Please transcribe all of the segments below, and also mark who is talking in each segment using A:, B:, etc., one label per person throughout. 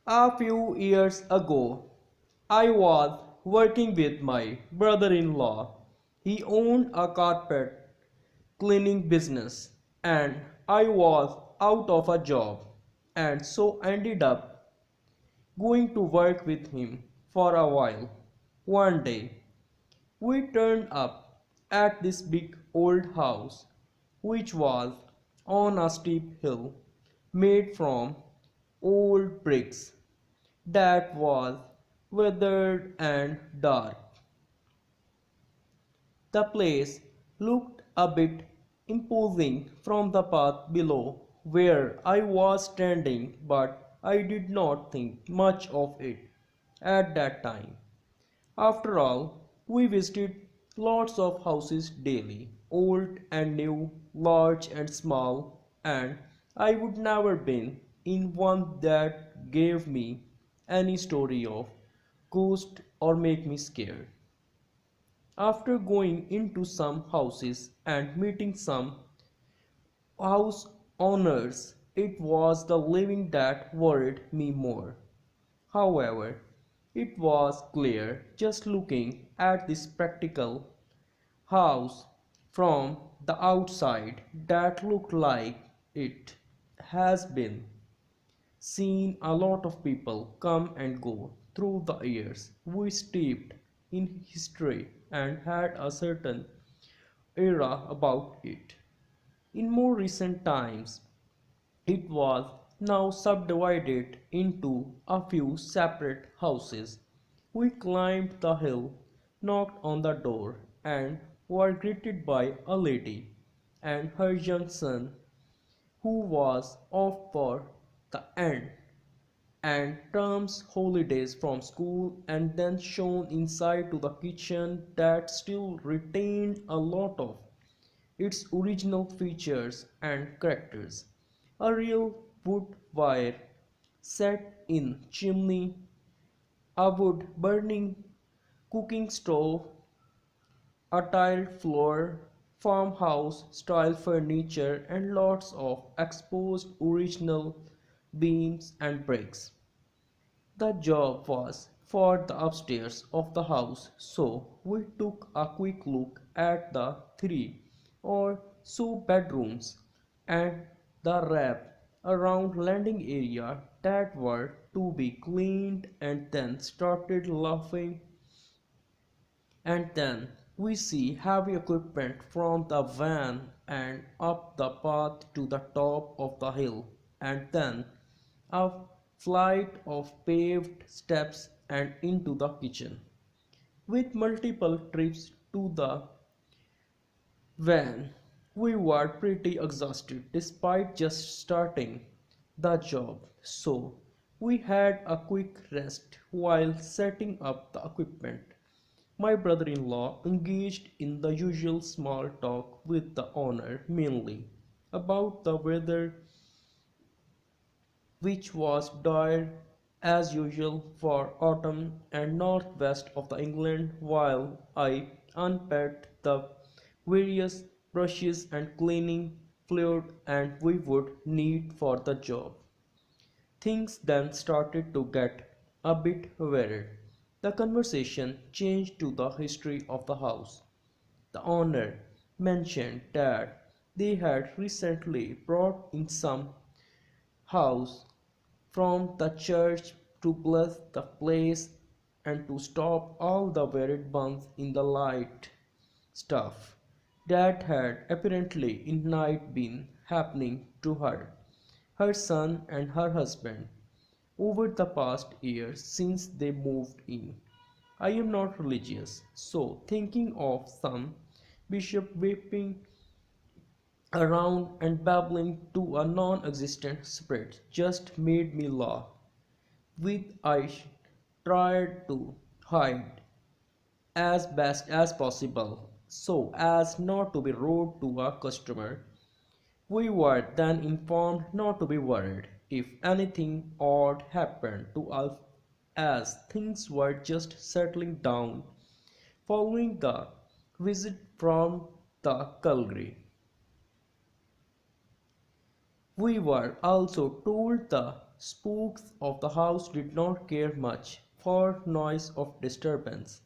A: A few years ago, I was working with my brother-in-law. He owned a carpet cleaning business and I was out of a job and so ended up going to work with him for a while. One day, we turned up at this big old house which was on a steep hill made from old bricks that was weathered and dark. The place looked a bit imposing from the path below where I was standing, but I did not think much of it at that time. After all, we visited lots of houses daily, old and new, large and small, and I would never been in one that gave me any story of ghost or make me scared. After going into some houses and meeting some house owners, it was the living that worried me more. However, it was clear just looking at this practical house from the outside that looked like it has been seen a lot of people come and go through the years. We steeped in history and had a certain era about it. In more recent times, it was now subdivided into a few separate houses. We climbed the hill, knocked on the door, and were greeted by a lady and her young son, who was off for the end and terms holidays from school, and then shown inside to the kitchen that still retained a lot of its original features and characters. A real wood fire set in chimney, a wood burning cooking stove, a tiled floor, farmhouse style furniture, and lots of exposed original beams and bricks. The job was for the upstairs of the house, so we took a quick look at the three or so bedrooms and the wrap around landing area that were to be cleaned, and then started laughing. And then we see heavy equipment from the van and up the path to the top of the hill, and then a flight of paved steps and into the kitchen. With multiple trips to the van, we were pretty exhausted despite just starting the job, so we had a quick rest while setting up the equipment. My brother-in-law engaged in the usual small talk with the owner, mainly about the weather, which was dire as usual for autumn and northwest of the England, while I unpacked the various brushes and cleaning fluid and we would need for the job. Things then started to get a bit weird. The conversation changed to the history of the house. The owner mentioned that they had recently brought in some house from the church to bless the place and to stop all the weird bumps in the light stuff that had apparently in night been happening to her, her son and her husband over the past years since they moved in. I am not religious, so thinking of some bishop weeping around and babbling to a non-existent spirit just made me laugh. With I tried to hide as best as possible so as not to be rude to a customer. We were then informed not to be worried if anything odd happened to us, as things were just settling down following the visit from the Calgary. We were also told the spooks of the house did not care much for noise of disturbance,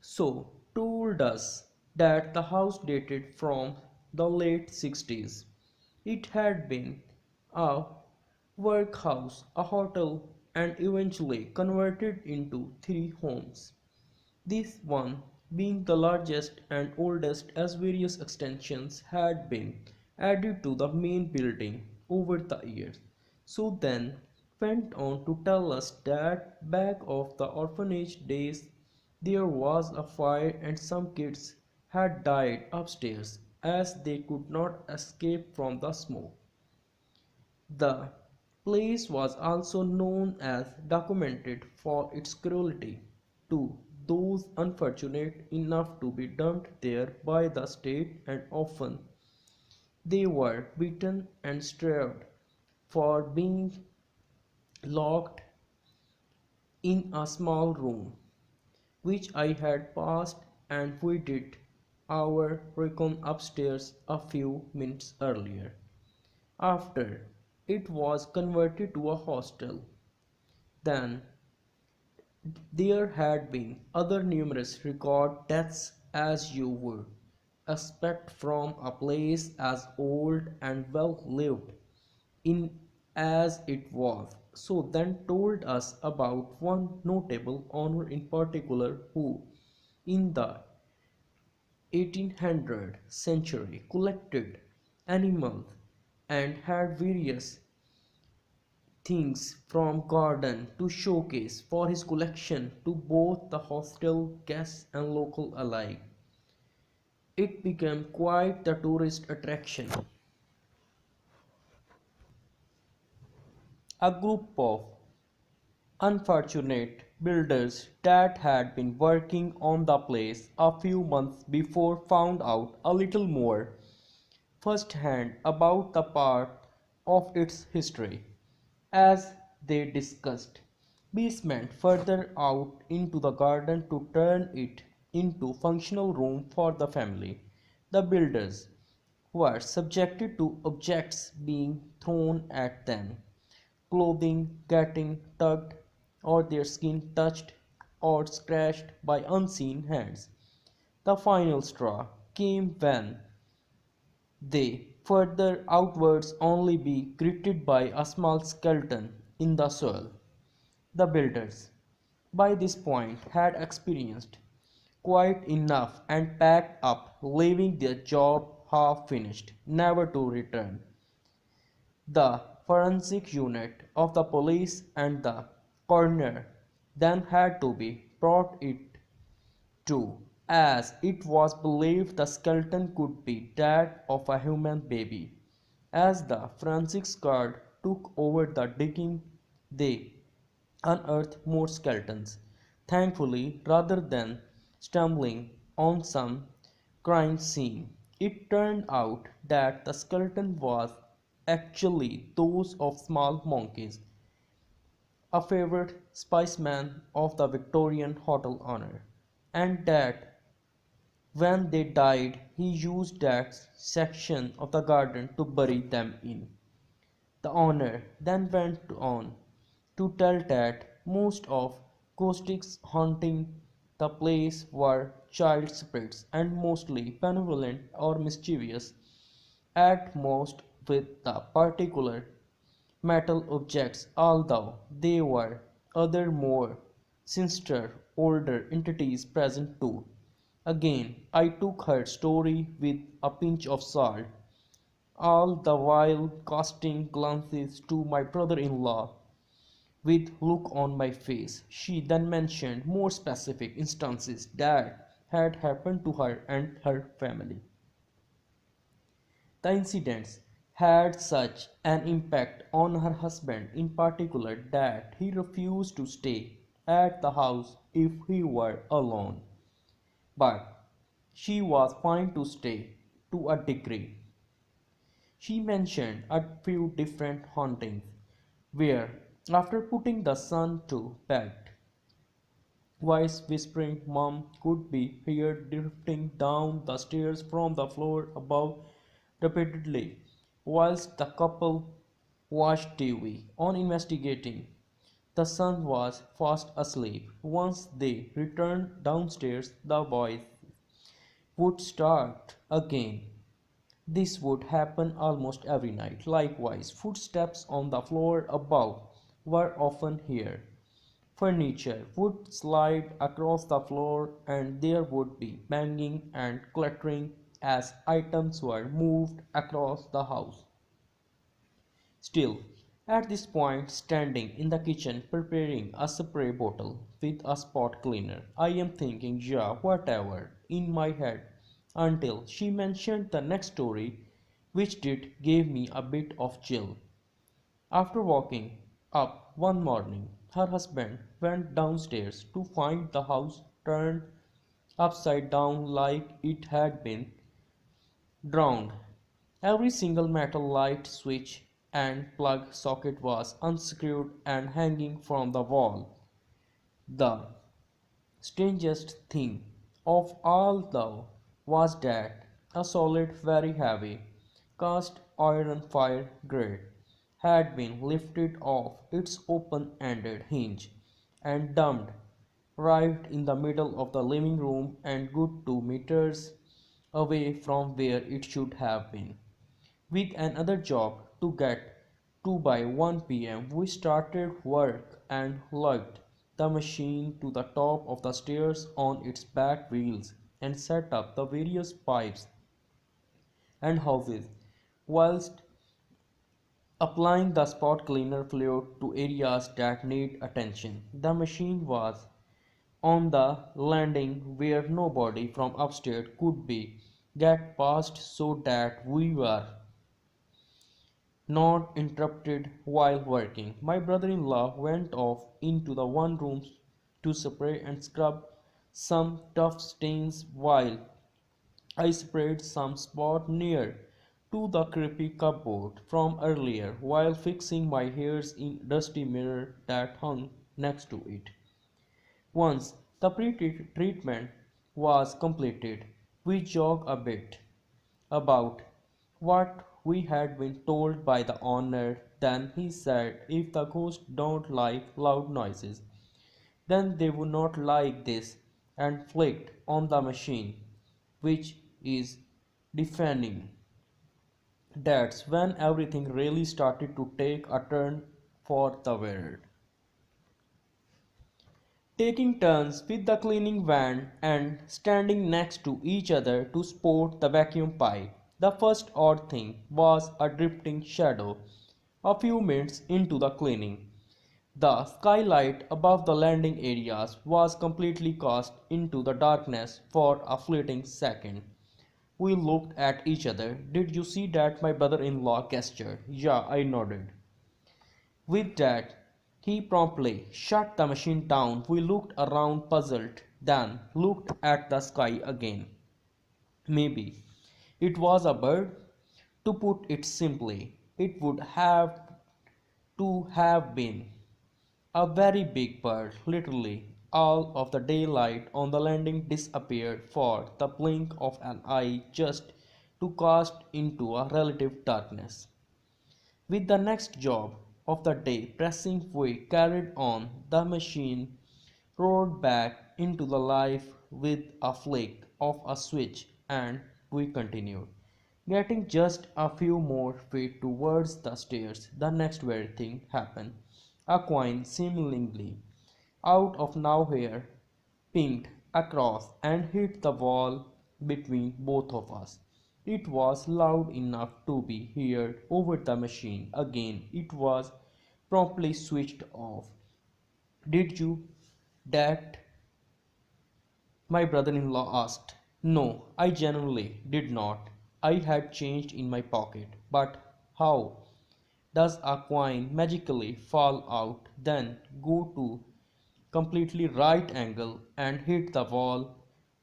A: so told us that the house dated from the late 60s. It had been a workhouse, a hotel, and eventually converted into three homes. This one being the largest and oldest, as various extensions had been added to the main building over the years. So then went on to tell us that back of the orphanage days there was a fire and some kids had died upstairs as they could not escape from the smoke. The place was also known as documented for its cruelty to those unfortunate enough to be dumped there by the state, and often they were beaten and starved for being locked in a small room which I had passed, and we did our recon upstairs a few minutes earlier. After it was converted to a hostel, then there had been other numerous record deaths as you would expect from a place as old and well lived in as it was. So then told us about one notable owner in particular who in the 1800 century collected animals and had various things from garden to showcase for his collection to both the hostel guests and local alike. It became quite the tourist attraction. A group of unfortunate builders that had been working on the place a few months before found out a little more firsthand about the part of its history. As they discussed basement further out into the garden to turn it into functional room for the family. The builders were subjected to objects being thrown at them, clothing getting tugged, or their skin touched or scratched by unseen hands. The final straw came when they further outwards only be greeted by a small skeleton in the soil. The builders, by this point, had experienced quite enough and packed up, leaving their job half finished, never to return. The forensic unit of the police and the coroner then had to be brought it too, as it was believed the skeleton could be that of a human baby. As the forensic squad took over the digging, they unearthed more skeletons. Thankfully, rather than stumbling on some crime scene, it turned out that the skeleton was actually those of small monkeys, a favorite specimen of the Victorian hotel owner, and that when they died he used that section of the garden to bury them in. The owner then went on to tell that most of ghosts haunting the place were child spirits and mostly benevolent or mischievous, at most with the particular metal objects, although there were other more sinister older entities present too. Again, I took her story with a pinch of salt, all the while casting glances to my brother-in-law with look on my face. She then mentioned more specific instances that had happened to her and her family. The incidents had such an impact on her husband in particular that he refused to stay at the house if he were alone. But she was fine to stay to a degree. She mentioned a few different hauntings where, after putting the son to bed, voice whispering "Mom" could be heard drifting down the stairs from the floor above repeatedly, whilst the couple watched TV on investigating. The son was fast asleep. Once they returned downstairs, the boys would start again. This would happen almost every night. Likewise, footsteps on the floor above were often heard. Furniture would slide across the floor and there would be banging and clattering as items were moved across the house. Still, at this point, standing in the kitchen preparing a spray bottle with a spot cleaner, I am thinking, yeah, whatever, in my head until she mentioned the next story, which did give me a bit of chill. After waking up one morning, her husband went downstairs to find the house turned upside down like it had been drowned. Every single metal light switch and plug socket was unscrewed and hanging from the wall. The strangest thing of all, though, was that a solid, very heavy, cast iron fire grate had been lifted off its open-ended hinge and dumped right in the middle of the living room and good 2 meters away from where it should have been. With another job to get to by 1 p.m., we started work and lugged the machine to the top of the stairs on its back wheels and set up the various pipes and hoses whilst applying the spot cleaner fluid to areas that need attention. The machine was on the landing where nobody from upstairs could be get past so that we were not interrupted while working. My brother-in-law went off into the one room to spray and scrub some tough stains while I sprayed some spot near to the creepy cupboard from earlier while fixing my hairs in dusty mirror that hung next to it. Once the pre-treatment was completed, we joked a bit about what we had been told by the owner. Then he said if the ghosts don't like loud noises, then they would not like this, and flicked on the machine, which is deafening. That's when everything really started to take a turn for the weird. Taking turns with the cleaning van and standing next to each other to sport the vacuum pipe. The first odd thing was a drifting shadow. A few minutes into the cleaning, the skylight above the landing areas was completely cast into the darkness for a fleeting second. We looked at each other. Did you see that? My brother-in-law gestured. Yeah, I nodded. With that, he promptly shut the machine down. We looked around puzzled, then looked at the sky again. Maybe it was a bird? To put it simply, it would have to have been a very big bird. Literally, all of the daylight on the landing disappeared for the blink of an eye just to cast into a relative darkness. With the next job of the day pressing, we carried on. The machine roared back into the life with a flick of a switch and we continued. Getting just a few more feet towards the stairs, the next very thing happened. A coin seemingly out of nowhere pinged across and hit the wall between both of us. It was loud enough to be heard over the machine. Again, it was promptly switched off. Did you? That? My brother-in-law asked. No, I genuinely did not. I had changed in my pocket. But how does a coin magically fall out, then go to completely right angle and hit the wall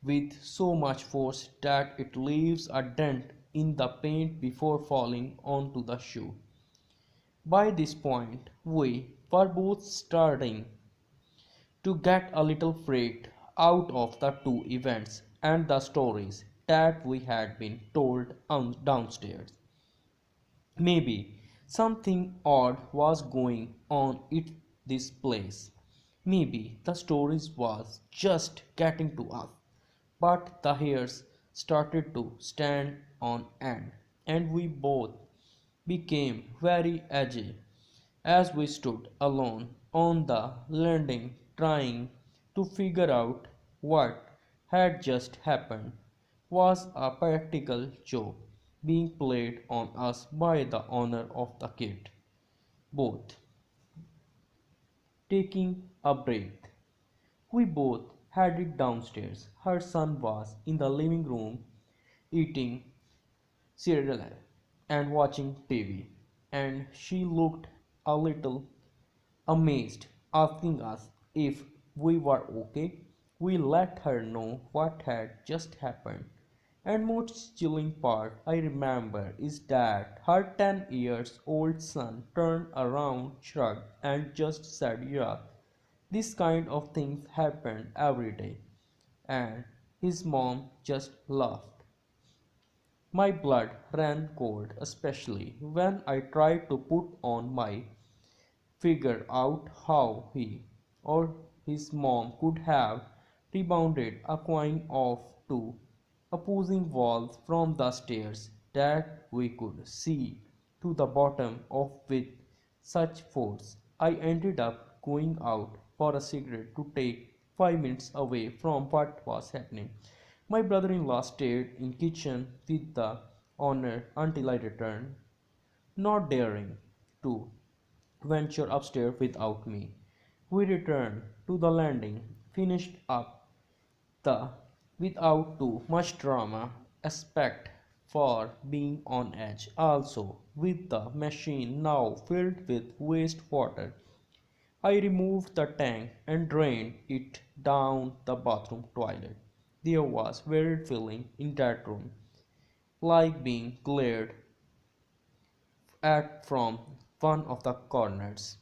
A: with so much force that it leaves a dent in the paint before falling onto the shoe? By this point, we were both starting to get a little freaked out of the two events and the stories that we had been told downstairs. Maybe Something odd was going on at this place. Maybe the stories was just getting to us. But the hairs started to stand on end, and we both became very edgy as we stood alone on the landing trying to figure out what had just happened. Was a practical joke being played on us by the owner of the kit. Both taking a break. We both headed downstairs. Her son was in the living room eating cereal and watching TV, and she looked a little amazed, asking us if we were okay. We let her know what had just happened. And most chilling part I remember is that her 10 years old son turned around, shrugged, and just said, "Yeah, this kind of things happen every day." And his mom just laughed. My blood ran cold, especially when I tried to put on my figure out how he or his mom could have rebounded a coin off two opposing walls from the stairs that we could see to the bottom of with such force. I ended up going out for a cigarette to take 5 minutes away from what was happening. My brother-in-law stayed in kitchen with the owner until I returned, not daring to venture upstairs without me. We returned to the landing, finished up the without too much drama aspect for being on edge. Also, with the machine now filled with wastewater, I removed the tank and drained it down the bathroom toilet. There was weird feeling in that room, like being glared at from one of the corners.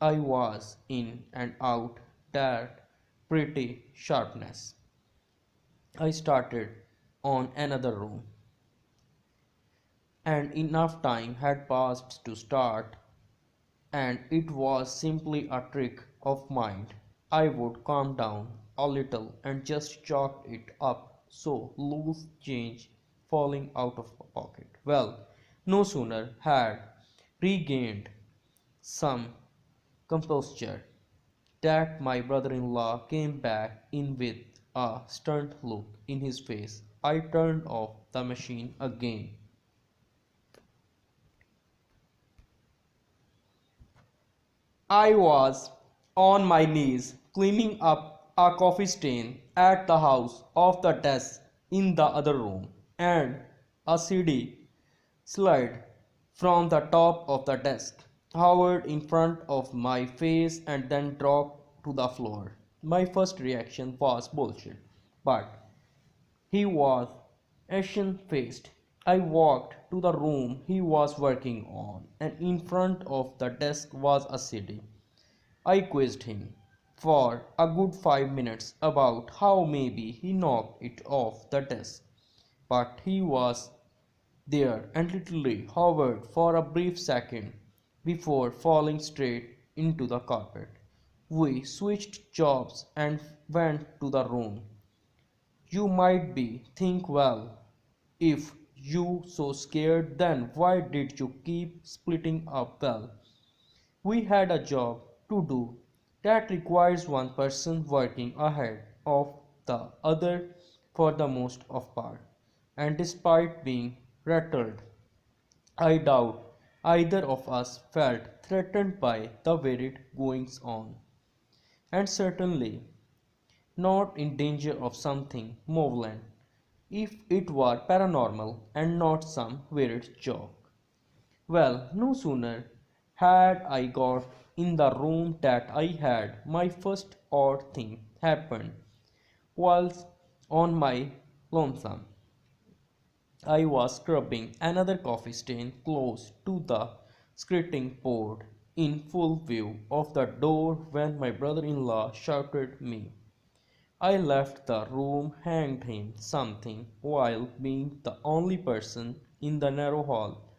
A: I was in and out that pretty sharpness. I started on another room, and enough time had passed to start, and it was simply a trick of mind. I would calm down a little and just chalk it up so loose change falling out of my pocket. Well, no sooner had regained some composure that my brother-in-law came back in with a stern look in his face. I turned off the machine again. I was on my knees cleaning up a coffee stain at the house of the desk in the other room, and a CD slid from the top of the desk, hovered in front of my face, and then dropped to the floor. My first reaction was bullshit, but he was ashen-faced. I walked to the room he was working on, and in front of the desk was a CD. I quizzed him for a good 5 minutes about how maybe he knocked it off the desk, but he was there and literally hovered for a brief second before falling straight into the carpet. We switched jobs and went to the room. You might be think, well, if you so scared, then why did you keep splitting up? Well, we had a job to do that requires one person working ahead of the other for the most of part, and despite being rattled, I doubt either of us felt threatened by the varied goings on, and certainly not in danger of something malevolent if it were paranormal and not some weird joke. Well, no sooner had I got in the room that I had my first odd thing happen whilst on my lonesome. I was scrubbing another coffee stain close to the skirting board in full view of the door when my brother-in-law shouted me. I left the room, handed him something while being the only person in the narrow hall,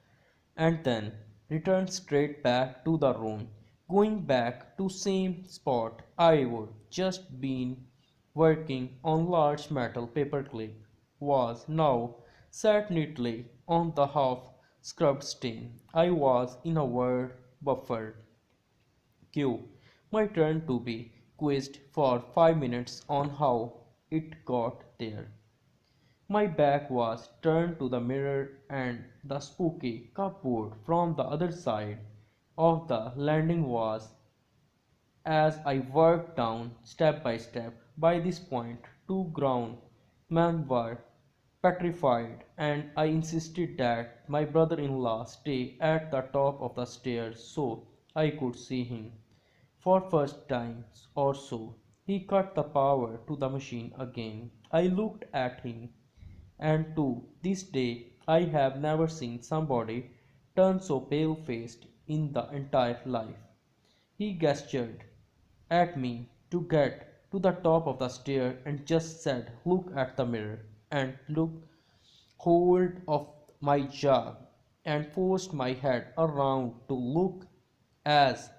A: and then returned straight back to the room. Going back to same spot I would just been working on large metal paperclip was now sat neatly on the half scrubbed stain. I was in a word buffered queue. My turn to be quizzed for 5 minutes on how it got there. My back was turned to the mirror and the spooky cupboard from the other side of the landing was as I worked down step by step. By this point, two grown men were petrified, and I insisted that my brother in law stay at the top of the stairs so I could see him. For first time or so, he cut the power to the machine again. I looked at him, and to this day I have never seen somebody turn so pale faced in the entire life. He gestured at me to get to the top of the stair and just said, "Look at the mirror," and took hold of my jaw and forced my head around to look as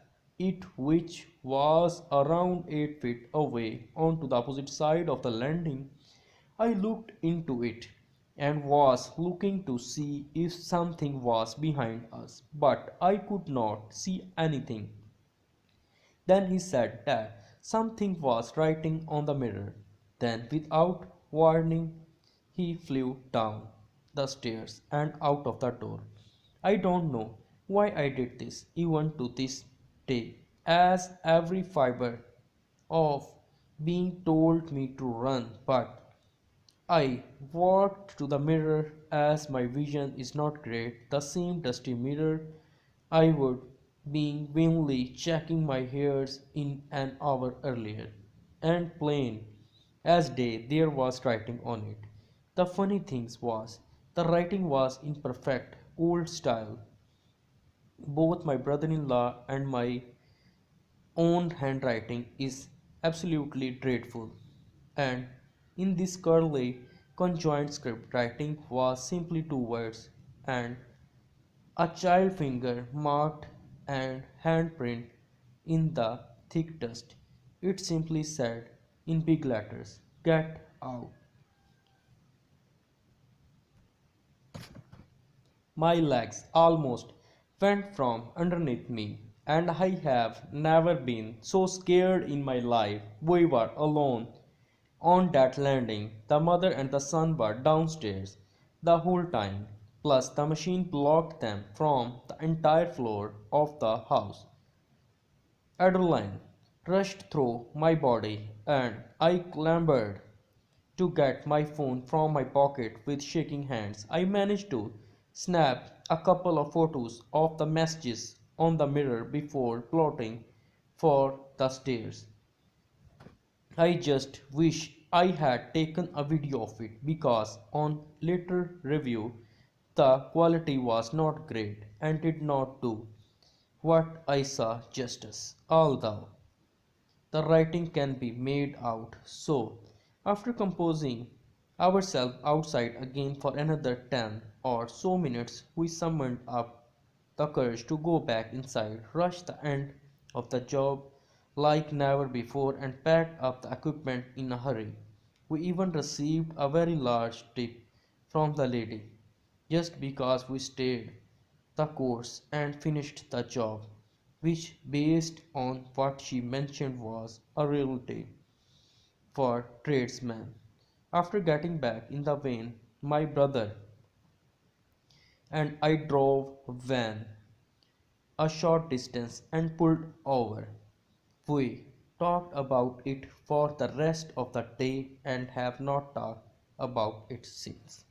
A: it which was around 8 feet away onto the opposite side of the landing. I looked into it and was looking to see if something was behind us, but I could not see anything. Then he said that something was writing on the mirror. Then, without warning, he flew down the stairs and out of the door. I don't know why I did this, even to this day, as every fiber of being told me to run, but I walked to the mirror as my vision is not great, the same dusty mirror I would been vainly checking my hairs in an hour earlier, and plain as day there was writing on it. The funny thing was, the writing was in perfect old style. Both my brother-in-law and my own handwriting is absolutely dreadful, and in this curly conjoined script writing was simply two words and a child finger marked and handprint in the thick dust. It simply said in big letters, "Get out." My legs almost went from underneath me, and I have never been so scared in my life. We were alone on that landing. The mother and the son were downstairs the whole time, plus the machine blocked them from the entire floor of the house. Adrenaline rushed through my body, and I clambered to get my phone from my pocket with shaking hands. I managed to snap a couple of photos of the messages on the mirror before plotting for the stairs. I just wish I had taken a video of it because on later review the quality was not great and did not do what I saw justice, although the writing can be made out. So, after composing ourselves outside again for another 10 or so minutes, we summoned up the courage to go back inside, rush the end of the job like never before, and packed up the equipment in a hurry. We even received a very large tip from the lady just because we stayed the course and finished the job, which, based on what she mentioned, was a reality for tradesmen. After getting back in the van, my brother and I drove van a short distance and pulled over. We talked about it for the rest of the day and have not talked about it since.